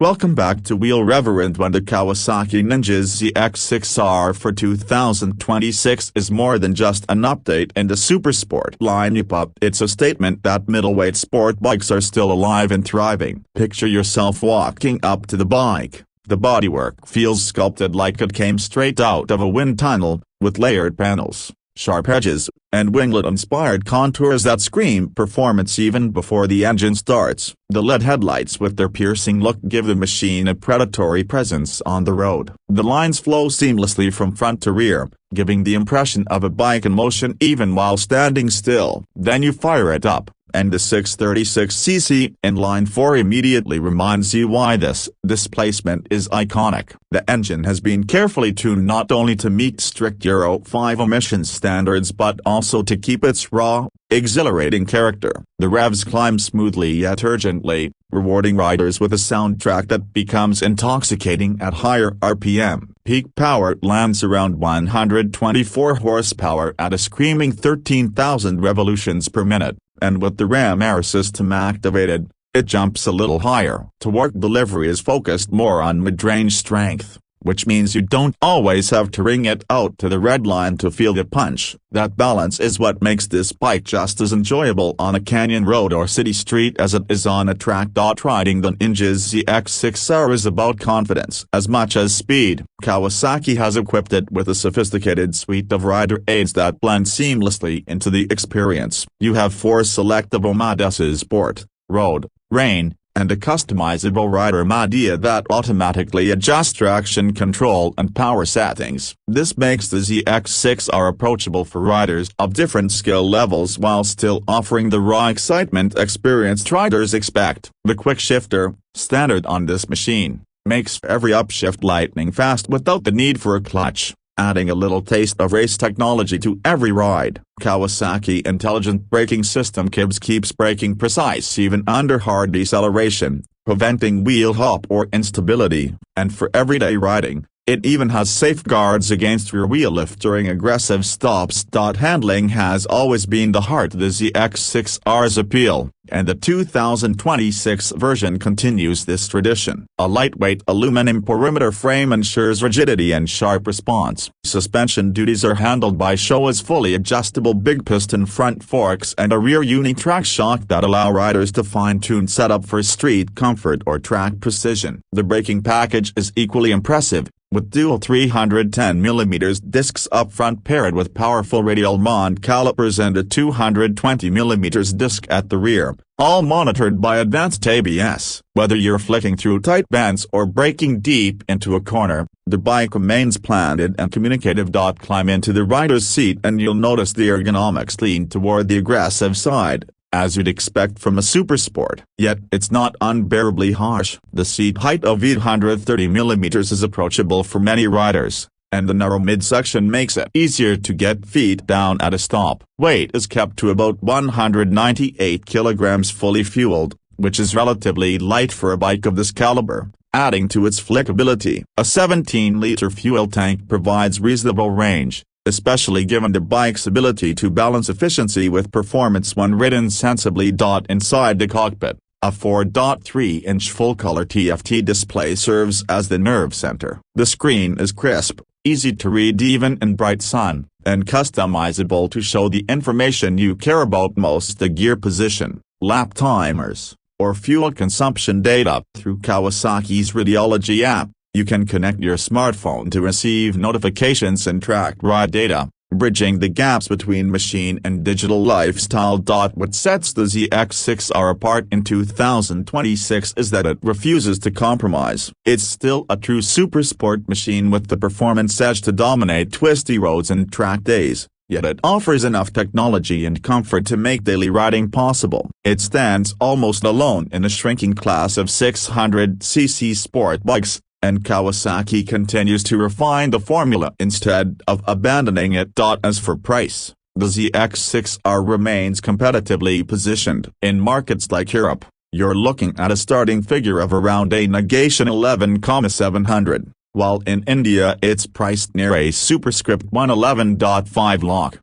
Welcome back to Wheel Reverend. When the Kawasaki Ninja ZX-6R for 2026 is more than just an update in the Supersport lineup, it's a statement that middleweight sport bikes are still alive and thriving. Picture yourself walking up to the bike. The bodywork feels sculpted like it came straight out of a wind tunnel, with layered panels, sharp edges, and winglet-inspired contours that scream performance even before the engine starts. The LED headlights with their piercing look give the machine a predatory presence on the road. The lines flow seamlessly from front to rear, giving the impression of a bike in motion even while standing still. Then you fire it up, and the 636cc inline-four immediately reminds you why this displacement is iconic. The engine has been carefully tuned not only to meet strict Euro 5 emissions standards but also to keep its raw, exhilarating character. The revs climb smoothly yet urgently, rewarding riders with a soundtrack that becomes intoxicating at higher RPM. Peak power lands around 124 horsepower at a screaming 13,000 revolutions per minute. And with the ram air system activated, it jumps a little higher. Torque delivery is focused more on mid-range strength, which means you don't always have to wring it out to the red line to feel the punch. That balance is what makes this bike just as enjoyable on a canyon road or city street as it is on a track. Riding the Ninja ZX-6R is about confidence as much as speed. Kawasaki has equipped it with a sophisticated suite of rider aids that blend seamlessly into the experience. You have 4 selectable modes: Sport, Road, Rain, and a customizable rider media that automatically adjusts traction control and power settings. This makes the ZX-6R approachable for riders of different skill levels while still offering the raw excitement experienced riders expect. The quick shifter, standard on this machine, makes every upshift lightning fast without the need for a clutch, adding a little taste of race technology to every ride. Kawasaki Intelligent Braking System KIBS keeps braking precise even under hard deceleration, preventing wheel hop or instability, and for everyday riding, it even has safeguards against rear wheel lift during aggressive stops. Handling has always been the heart of the ZX-6R's appeal, and the 2026 version continues this tradition. A lightweight aluminum perimeter frame ensures rigidity and sharp response. Suspension duties are handled by Showa's fully adjustable big piston front forks and a rear uni-track shock that allow riders to fine-tune setup for street comfort or track precision. The braking package is equally impressive, with dual 310mm discs up front paired with powerful radial mount calipers and a 220mm disc at the rear, all monitored by advanced ABS. Whether you're flicking through tight bands or braking deep into a corner, the bike remains planted and communicative. Climb into the rider's seat and you'll notice the ergonomics lean toward the aggressive side, as you'd expect from a Supersport. Yet it's not unbearably harsh. The seat height of 830mm is approachable for many riders, and the narrow midsection makes it easier to get feet down at a stop. Weight is kept to about 198 kilograms fully fueled, which is relatively light for a bike of this caliber, adding to its flickability. A 17-liter fuel tank provides reasonable range, especially given the bike's ability to balance efficiency with performance when ridden sensibly. Inside the cockpit, a 4.3-inch full-color TFT display serves as the nerve center. The screen is crisp, easy to read even in bright sun, and customizable to show the information you care about most: the gear position, lap timers, or fuel consumption data. Through Kawasaki's Radiology app, you can connect your smartphone to receive notifications and track ride data, bridging the gaps between machine and digital lifestyle. What sets the ZX-6R apart in 2026 is that it refuses to compromise. It's still a true supersport machine with the performance edge to dominate twisty roads and track days, yet it offers enough technology and comfort to make daily riding possible. It stands almost alone in a shrinking class of 600cc sport bikes, and Kawasaki continues to refine the formula instead of abandoning it. As for price, the ZX-6R remains competitively positioned. In markets like Europe, you're looking at a starting figure of around a negation 11,700, while in India it's priced near a superscript 111.5 lakh.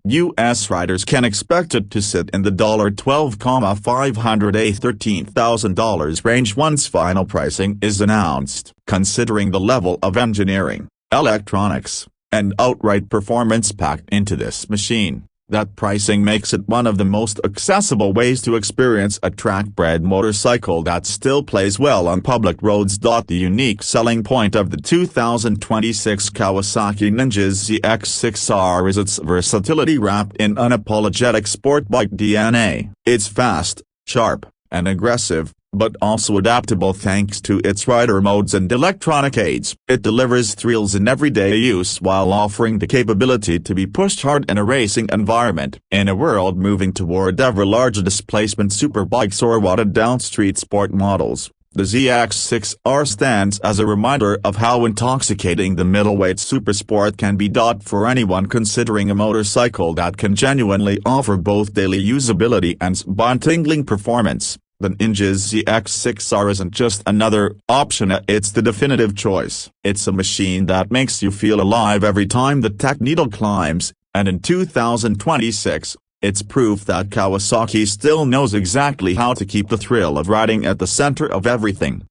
U.S. riders can expect it to sit in the $12,500 to $13,000 range once final pricing is announced. Considering the level of engineering, electronics, and outright performance packed into this machine, that pricing makes it one of the most accessible ways to experience a track-bred motorcycle that still plays well on public roads. The unique selling point of the 2026 Kawasaki Ninja ZX-6R is its versatility wrapped in unapologetic sport bike DNA. It's fast, sharp, and aggressive, but also adaptable thanks to its rider modes and electronic aids. It delivers thrills in everyday use while offering the capability to be pushed hard in a racing environment. In a world moving toward ever larger displacement superbikes or watered-down street sport models, the ZX-6R stands as a reminder of how intoxicating the middleweight supersport can be. For anyone considering a motorcycle that can genuinely offer both daily usability and spine-tingling performance, the Ninja ZX-6R isn't just another option, it's the definitive choice. It's a machine that makes you feel alive every time the tech needle climbs, and in 2026, it's proof that Kawasaki still knows exactly how to keep the thrill of riding at the center of everything.